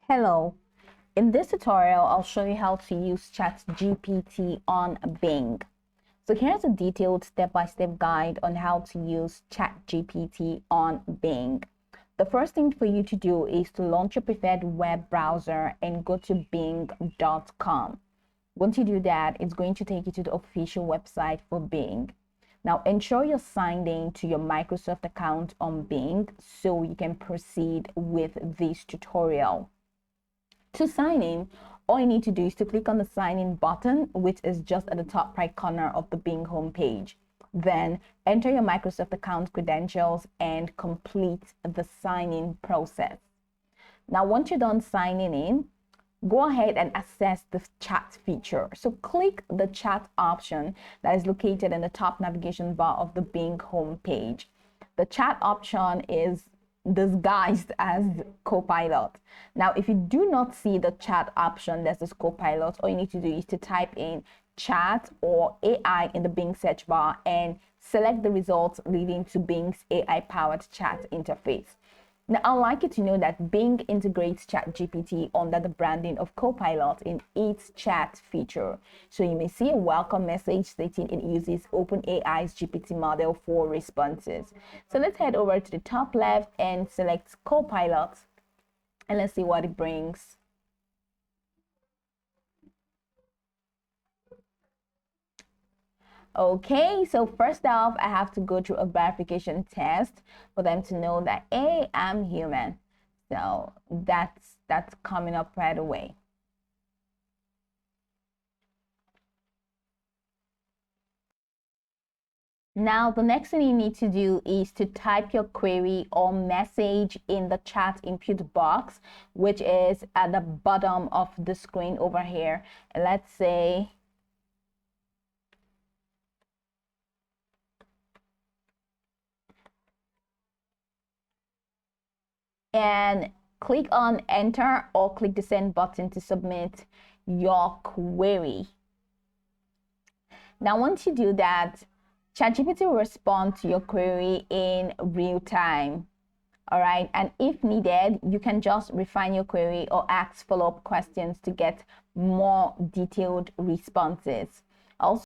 Hello, in this tutorial, I'll show you how to use ChatGPT on Bing. So here's a detailed step-by-step guide on how to use ChatGPT on Bing. The first thing for you to do is to launch your preferred web browser and go to bing.com. Once you do that, it's going to take you to the official website for Bing. Now, ensure you're signed in to your Microsoft account on Bing so you can proceed with this tutorial. To sign in, all you need to do is to click on the sign in button, which is just at the top right corner of the Bing homepage. Then enter your Microsoft account credentials and complete the sign in process. Now, once you're done signing in, go ahead and access the chat feature. So click the chat option that is located in the top navigation bar of the Bing homepage. The chat option is disguised as Copilot. Now, if you do not see the chat option that says Copilot, all you need to do is to type in chat or AI in the Bing search bar and select the results leading to Bing's AI-powered chat interface. Now, I'd like you to know that Bing integrates ChatGPT under the branding of Copilot in its chat feature. So you may see a welcome message stating it uses OpenAI's GPT model for responses. So let's head over to the top left and select Copilot, and let's see what it brings. Okay, so first off, I have to go through a verification test for them to know that, hey, I'm human. So that's coming up right away. Now, the next thing you need to do is to type your query or message in the chat input box, which is at the bottom of the screen over here. And let's say, and click on enter or click the send button to submit your query. Now, once you do that, ChatGPT will respond to your query in real time. All right, and if needed, you can just refine your query or ask follow-up questions to get more detailed responses. Also,